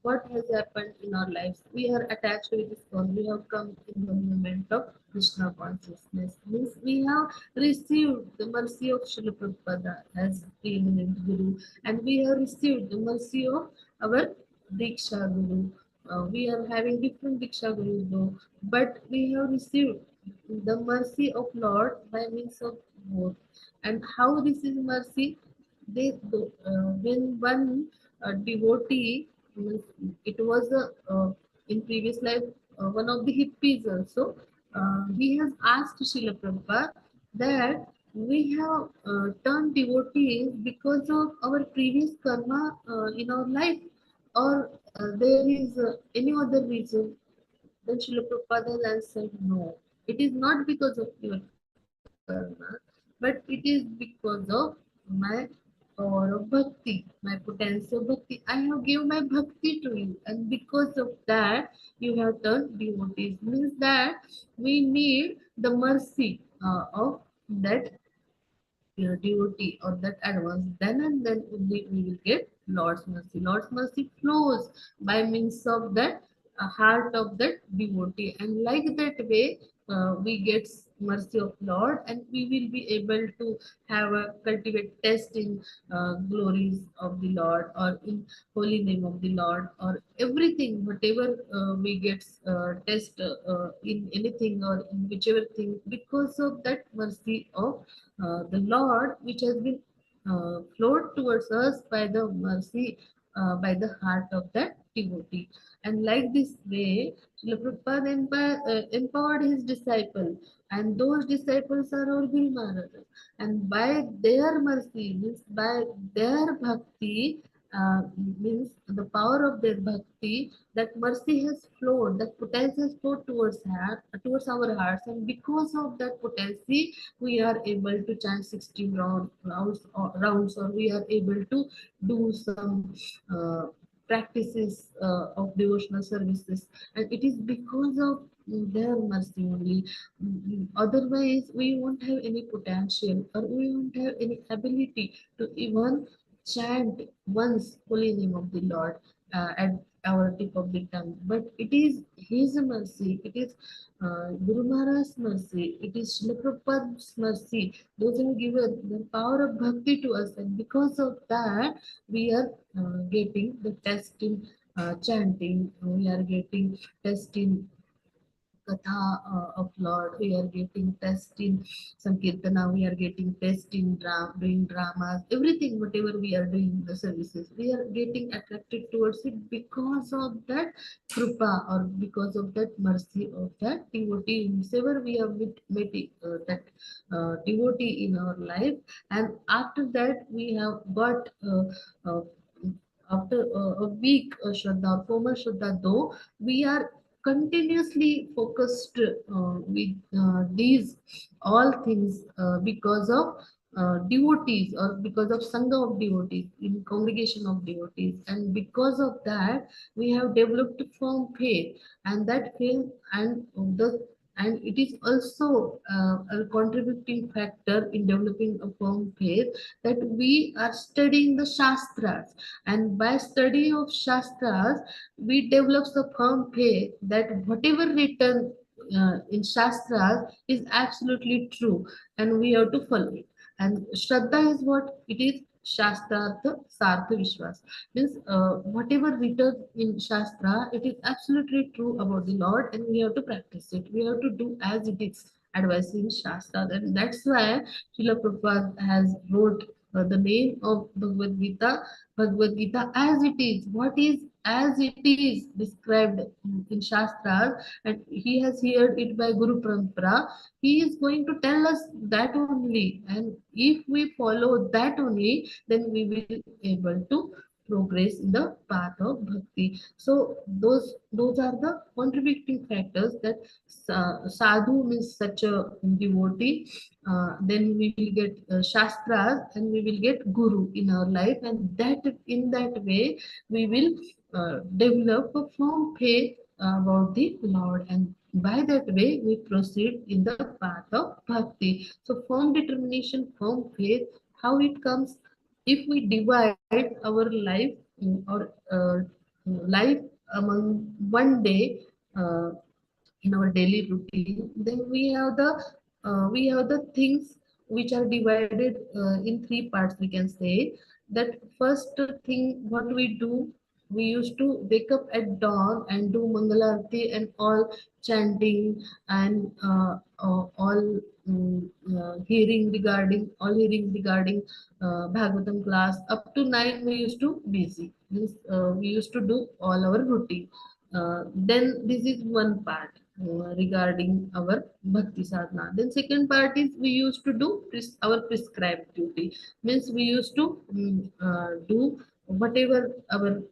what has happened in our lives? We are attached with this God. We have come in the moment of Krishna consciousness. Means we have received the mercy of Srila Prabhupada as preeminent Guru, and we have received the mercy of our Diksha Guru. We are having different Diksha Gurus though, but we have received the mercy of Lord by means of both. And how this is mercy? When one devotee, means it was in previous life one of the hippies also. He has asked Srila Prabhupada that we have turned devotees because of our previous karma in our life, or there is any other reason. Then Srila Prabhupada has answered, no, it is not because of your karma, but it is because of my power of bhakti, my potential bhakti. I have given my bhakti to you, and because of that, you have turned devotees. Means that we need the mercy of that devotee or that advance, then and then only we will get Lord's mercy. Lord's mercy flows by means of that heart of that devotee, and like that way we get mercy of Lord, and we will be able to have a cultivate taste in glories of the Lord, or in holy name of the Lord, or everything whatever we get taste in anything or in whichever thing, because of that mercy of the Lord, which has been flowed towards us by the mercy by the heart of that devotee. And like this way, Srila Prabhupada empowered his disciple, and those disciples are our Guru Maharajas. And by their mercy, means by their bhakti, means the power of their bhakti, that mercy has flowed, that potency has flowed towards our hearts, and because of that potency, we are able to chant 16 rounds, or we are able to do some practices of devotional services, and it is because of their mercy only. Otherwise, we won't have any potential, or we won't have any ability to even chant once holy name of the Lord at our tip of the tongue. But it is His mercy, it is Guru Maharaj's mercy, it is Srila Prabhupada's mercy. Those have given the power of bhakti to us, and because of that, we are getting the test in chanting, we are getting test in Katha of Lord, we are getting test in Sankirtana, we are getting test in doing dramas, everything, whatever we are doing the services, we are getting attracted towards it because of that Krupa, or because of that mercy of that devotee, whosoever we have met that devotee in our life. And after that, we have got uh, after a week Shraddha, former Shraddha, though we are continuously focused with these all things because of devotees, or because of sangha of devotees, in congregation of devotees, and because of that we have developed firm faith, and that faith the and it is also a contributing factor in developing a firm faith, that we are studying the shastras, and by study of shastras we develop the firm faith that whatever written in shastras is absolutely true, and we have to follow it. And shraddha is what it is. Shastrartha Sartha Vishwas means whatever written in Shastra, it is absolutely true about the Lord, and we have to practice it. We have to do as it is advised in Shastra, and that's why Srila Prabhupada has wrote the name of Bhagavad Gita as it is. What is as it is described in Shastras, and he has heard it by Guru Parampara. He is going to tell us that only, and if we follow that only, then we will able to progress in the path of bhakti. So those are the contributing factors, that sadhu means such a devotee, then we will get shastras, and we will get guru in our life, and that in that way we will develop a firm faith about the Lord, and by that way we proceed in the path of bhakti. So firm determination, firm faith, how it comes, if we divide our life or life among one day in our daily routine, then we have the things which are divided in three parts, we can say. That first thing what we do, we used to wake up at dawn and do mangalarti and all, chanting, and all hearing regarding Bhagavatam class. Up to 9 we used to busy. We used to do all our routine. Then this is one part regarding our bhakti sadhana. Then second part is we used to do our prescribed duty. Means we used to do whatever our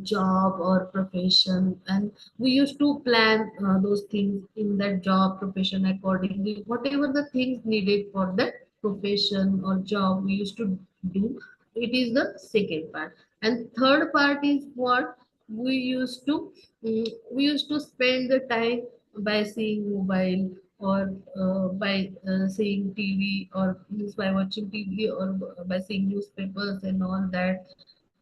job or profession, and we used to plan those things in that job profession accordingly, whatever the things needed for that profession or job we used to do. It is the second part. And third part is what we used to we used to spend the time by seeing mobile, or by seeing TV, or means by watching TV, or by seeing newspapers and all that.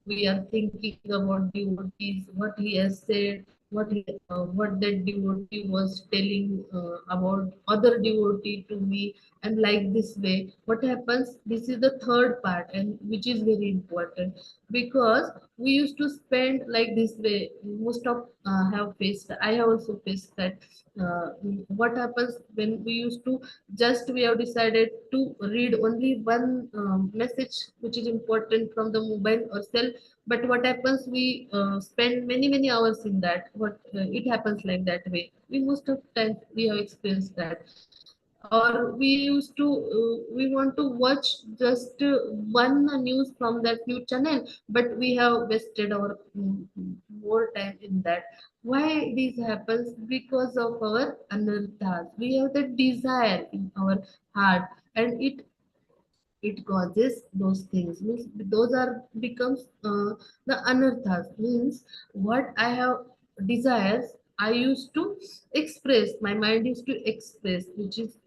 We are thinking about devotees, what he has said, what that devotee was telling about other devotee to me, and like this way, what happens? This is the third part, and which is very important, because we used to spend like this way. Most of have faced. I have also faced that. What happens when we used to just we have decided to read only one message which is important from the mobile or cell, But what happens, we spend many hours in that. What it happens like that way. We most of times we have experienced that. Or we used to we want to watch just one news from that news channel, but we have wasted our more time in that. Why this happens? Because of our anarthas. We have the desire in our heart, and it causes those things. Means those are becomes the anarthas. Means what I have desires, I used to express, my mind used to express, which is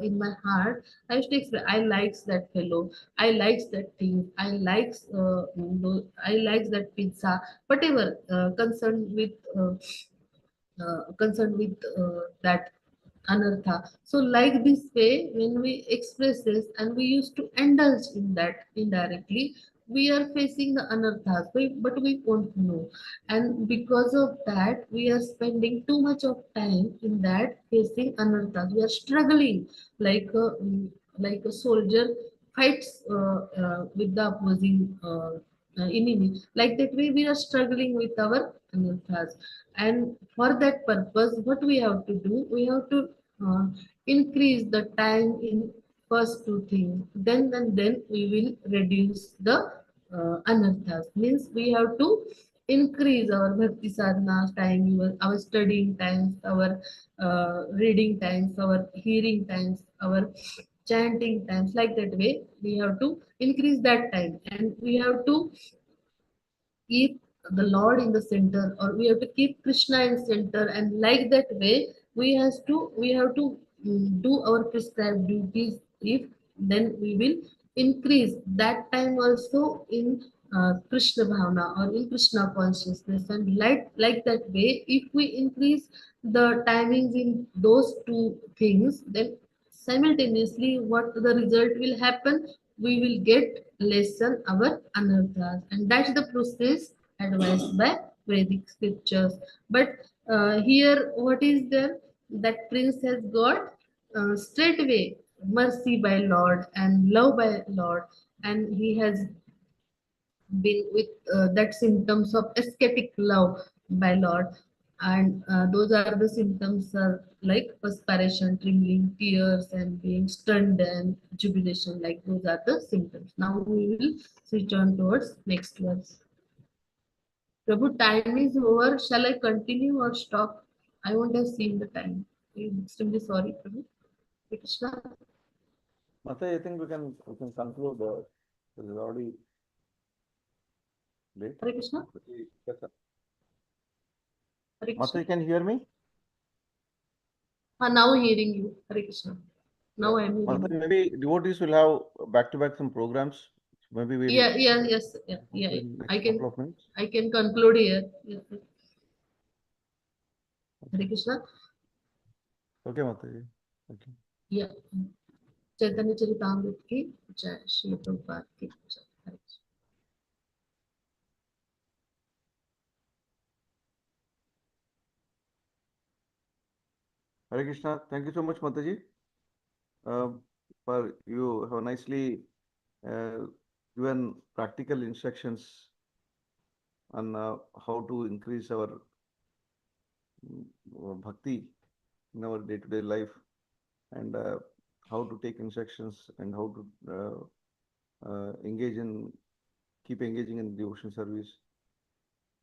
in my heart. I used to express, I likes that fellow, I likes that thing, I likes that pizza, whatever concerned with that anartha. So like this way, when we express this and we used to indulge in that indirectly, we are facing the anarthas, but we won't know. And because of that, we are spending too much of time in that facing anarthas. We are struggling like like a soldier fights with the opposing enemy. Like that way, we are struggling with our anarthas. And for that purpose, what we have to do, we have to uh, increase the time in first two things. Then we will reduce the anarthas. Means we have to increase our bhakti sadhana time, our studying times, our reading times, our hearing times, our chanting times. Like that way, we have to increase that time, and we have to keep the Lord in the center, or we have to keep Krishna in center, and like that way we have to do our prescribed duties. If then we will increase that time also in Krishna bhavana or in Krishna consciousness, and like that way, if we increase the timings in those two things, then simultaneously what the result will happen, we will get lessen our anarthas, and that's the process advised by Vedic scriptures. But here, what is there? That prince has got straightway mercy by Lord and love by Lord, and he has been with that symptoms of ascetic love by Lord. And those are the symptoms are like perspiration, trembling, tears, and being stunned and jubilation. Like those are the symptoms. Now we will switch on towards next verse. Prabhu, time is over. Shall I continue or stop? I won't have seen the time. I'm extremely sorry, Prabhu. Hare Krishna. Mataji, I think we can conclude. It is already late. Hare Krishna. Yes, sir. Hare Krishna. Mataji, can you hear me? Now hearing you. Hare Krishna. Now Yeah. I'm hearing Mataji, you. maybe devotees will have back-to-back some programs. Maybe we'll Yes, yeah. in I next can couple of minutes. conclude here. Yes. Hare Krishna. Okay, Mataji. Okay. Yeah. चैतन्य चरितामृत की जय, श्री प्रभुपाद की जय। हरे Krishna. Hare Krishna. Thank you so much, Mataji, for you have nicely uh, given practical instructions on how to increase our bhakti in our day-to-day life, and how to take instructions, and how to keep engaging in devotion service.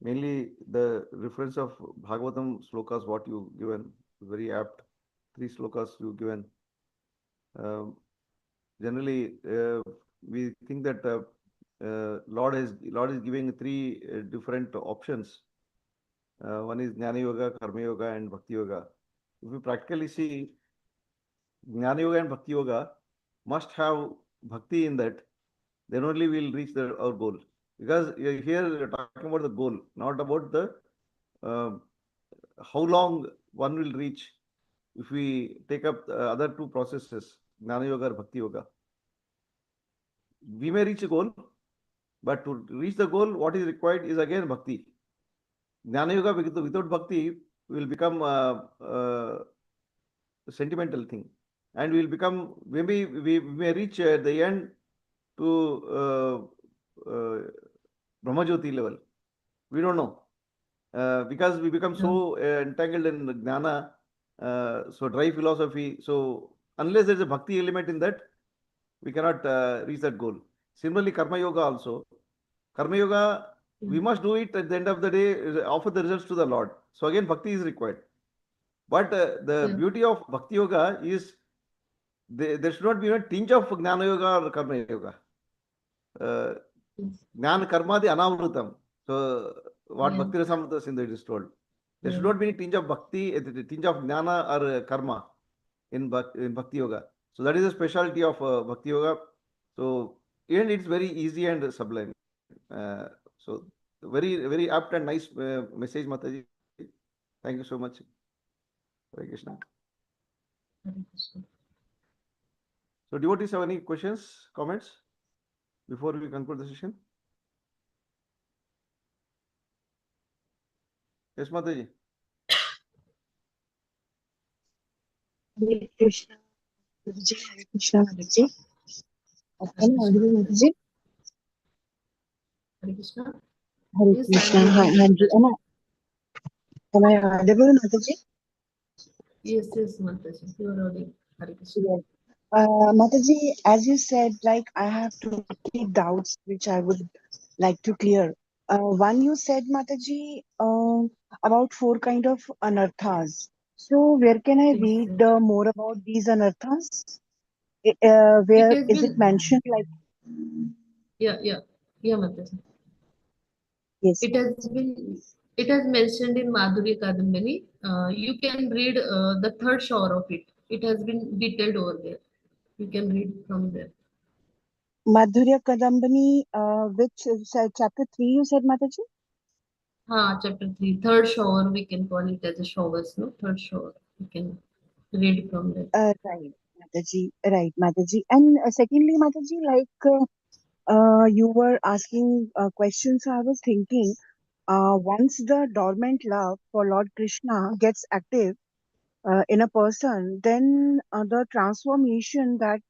Mainly the reference of Bhagavatam slokas, what you given, very apt. 3 slokas you given. Generally, we think that Lord is giving 3 different options. One is Jnana Yoga, Karma Yoga, and Bhakti Yoga. If we practically see, Jnana Yoga and Bhakti Yoga must have bhakti in that, then only we'll reach our goal. Because here we're talking about the goal, not about the uh, how long one will reach if we take up the other 2 processes, Jnana Yoga or Bhakti Yoga. We may reach a goal, but to reach the goal, what is required is again bhakti. Jnana Yoga without bhakti will become a sentimental thing, and will become, maybe we may reach at the end to Brahmajyoti level. We don't know. Because we become so entangled in Jnana, so dry philosophy. So unless there's a bhakti element in that, we cannot reach that goal. Similarly, Karma Yoga also. Karma Yoga, we must do it at the end of the day, offer the results to the Lord. So again, bhakti is required. But the beauty of Bhakti Yoga is there should not be a tinge of Jnana Yoga or Karma Yoga. Jnana Karma the Anavrutam. So what Bhakti Rasamrita Sindhu is told. There should not be a tinge of Bhakti, a tinge of Jnana or Karma in Bhakti Yoga. So that is the specialty of Bhakti Yoga. So and it's very easy and sublime. So very apt and nice message, Mataji. Thank you so much. Hare Krishna. So devotees have any questions, comments before we conclude the session? Yes, Mataji. Hare Krishna. Hare Krishna, Mataji. Am I audible, Mataji? Hare Krishna. Hare Yes, Krishna. I'm Hi, audible, Mataji. Mataji. Am I audible, Mataji? Yes, Mataji. You are audible. Hare Krishna. Yes. Mataji, as you said, like I have two, three doubts which I would like to clear. One, you said, Mataji, about four kind of anarthas. So where can I Yes, read more about these anarthas? It Where has is it been, mentioned? Like, yeah, Mataji. yes. It has mentioned in Madhurya Kadambini. You can read the third shower of it. It has been detailed over there. You can read from there. Madhurya Kadambini, which chapter 3 you said, Mataji? Chapter 3, third shower, we can call it as a showers, no? Third shower. You can read from there. Right, Mataji. Right, Mataji. And secondly, Mataji, like you were asking questions, I was thinking, once the dormant love for Lord Krishna gets active in a person, then the transformation that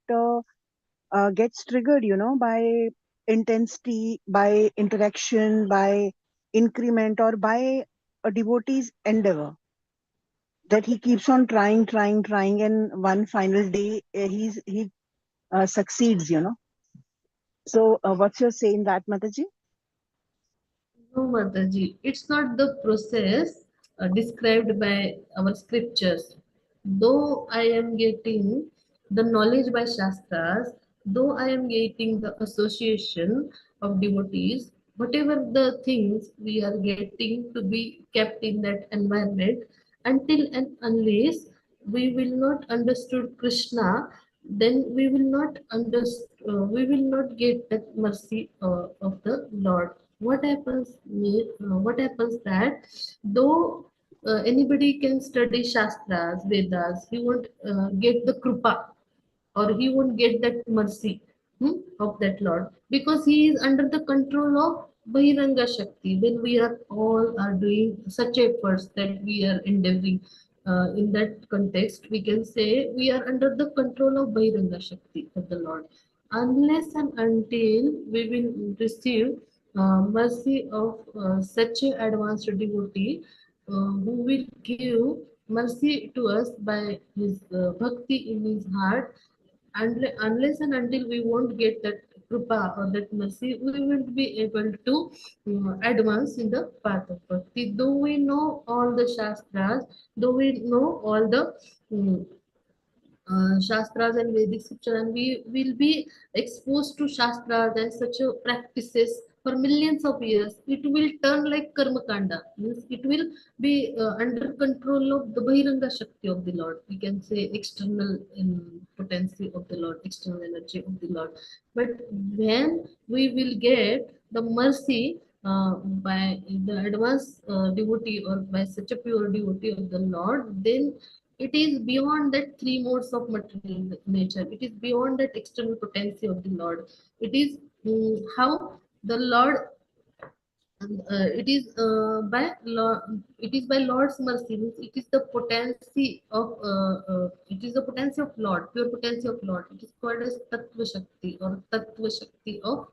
gets triggered, by intensity, by interaction, by increment, or by a devotee's endeavor, that he keeps on trying, and one final day he succeeds. So, what's your say in that, Mataji? No, Mataji, it's not the process described by our scriptures. Though I am getting the knowledge by Shastras, though I am getting the association of devotees, whatever the things we are getting to be kept in that environment, until and unless we will not understood Krishna, then we will not get that mercy of the Lord. What happens that though anybody can study Shastras, Vedas, he won't get the Krupa, or he won't get that mercy of that Lord, because he is under the control of Bahiranga Shakti. When we are all are doing such efforts that we are endeavoring in that context, we can say we are under the control of Bahiranga Shakti of the Lord. Unless and until we will receive mercy of such an advanced devotee who will give mercy to us by his bhakti in his heart, unless and until we won't get that krupa or that mercy, we won't be able to advance in the path of bhakti. Though we know all the shastras, though we know all the um, Shastras and Vedic scripture, and we will be exposed to Shastras and such a practices for millions of years. It will turn like Karma Kanda, means it will be under control of the Bahiranga Shakti of the Lord. We can say external potency of the Lord, external energy of the Lord. But when we will get the mercy by the advanced devotee or by such a pure devotee of the Lord, then it is beyond that three modes of material nature. It is beyond that external potency of the Lord. It is how the Lord, it is it is by Lord's mercy. Means it is the potency of Lord, pure potency of Lord. It is called as Tattva Shakti or Tattva Shakti of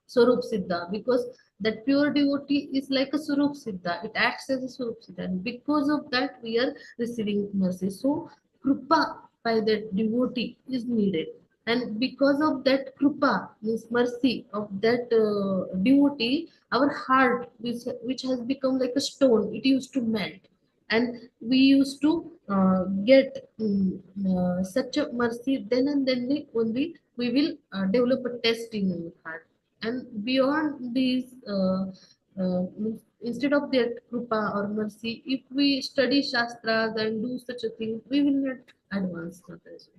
Swarup Siddha, because that pure devotee is like a Swarup Siddha. It acts as a Swarup Siddha. And because of that, we are receiving mercy. So, Krupa by that devotee is needed. And because of that Krupa, means mercy of that devotee, our heart, which has become like a stone, it used to melt. And we used to get such a mercy, then and then only we will develop a test in our heart. And beyond these, instead of that krupa or mercy, if we study shastras and do such a thing, we will not advance. Mataji.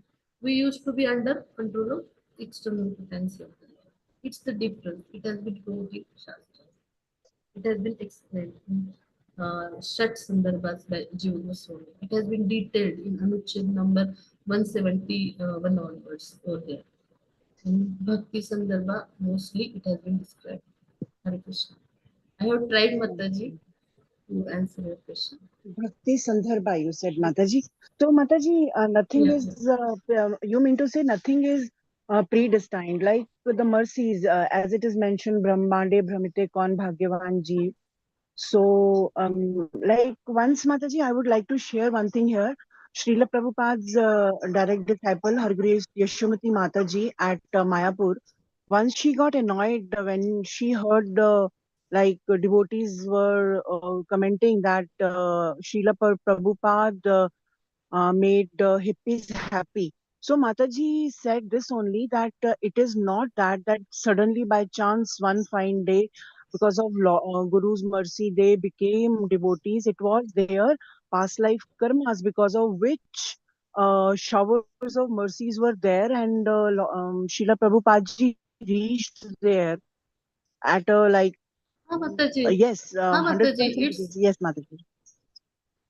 We used to be under control of external potency of the Lord. It's the difference. It has been told in shastras. It has been explained in Shat Sandarbhas by Jiva Goswami. It has been detailed in Anuched number 171 onwards over there. In Bhakti Sandarbha, mostly it has been described. Hare Krishna. I have tried Mataji to answer your question. Bhakti Sandarbha, you said, Mataji. So, Mataji, nothing Yeah. is, you mean to say nothing is predestined, like the mercies, as it is mentioned, Brahmande Brahmite Kaun Bhagyavan Jeev. So, like once, Mataji, I would like to share one thing here. Srila Prabhupada's direct disciple, Her Grace Yashomati Mataji at Mayapur, once she got annoyed when she heard devotees were commenting that Srila Prabhupada made hippies happy. So Mataji said this only, that it is not that suddenly by chance one fine day, because of Guru's mercy, they became devotees. It was their past life karmas, because of which showers of mercies were there, and Srila Prabhupada reached there at a Ha Mataji. yes, Ha Mataji. 100% it is. Yes, Mataji.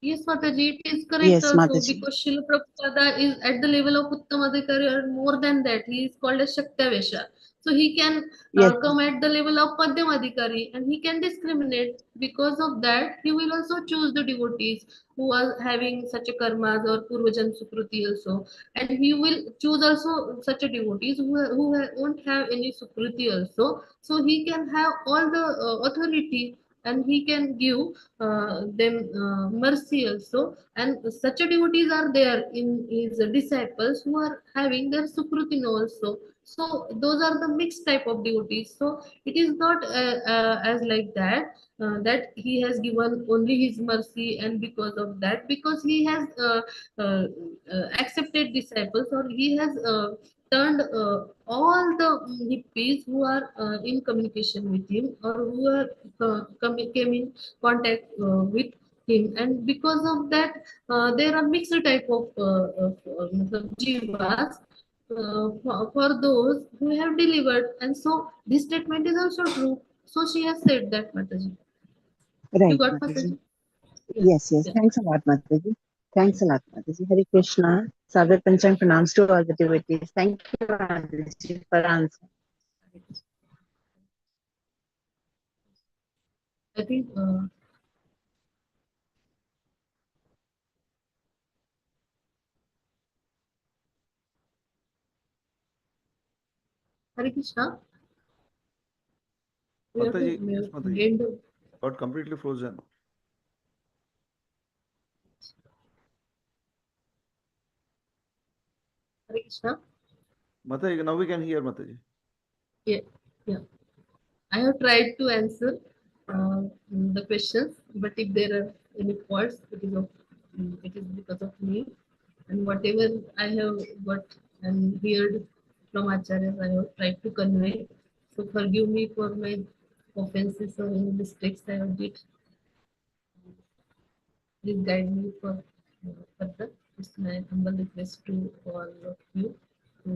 Yes, Mataji, it is correct Yes, also, Mataji. because Srila Prabhupada is at the level of Uttamadhikari, or more than that. He is called as Shaktavesha. So he can Yes, come at the level of Madhyamadhikari, and he can discriminate. Because of that, he will also choose the devotees who are having such a karmas or Purvajan Sukruti also. And he will choose also such a devotees won't have any Sukruti also. So he can have all the authority, and he can give them mercy also. And such devotees are there in his disciples who are having their sukrutin also. So those are the mixed type of devotees. So it is not as like that, that he has given only his mercy, and because of that, because he has accepted disciples, or he has turned all the hippies who are in communication with him, or who are came in contact with him. And because of that, there are mixed type of jivas for those who have delivered. And so this statement is also true. So she has said that, Mataji. You right, got Mataji. Mataji? Yeah. Yes, yes. Yeah. Thanks a lot, Mataji. Thanks a lot, Mataji. Hare Krishna. Sagar Pancham pranams to all the devotees. Thank you, Mataji, for answering. I think Hare Krishna. We have Mataji, yes, to Mataji. gain the Got completely frozen. Hare Krishna. Mataji, now we can hear Mataji. Yeah, yeah. I have tried to answer the questions, but if there are any faults, it is because of me. And whatever I have got and heard from Acharyas, I have tried to convey. So forgive me for my offenses or any mistakes I have did. Please guide me for further. It's my humble request to all of you to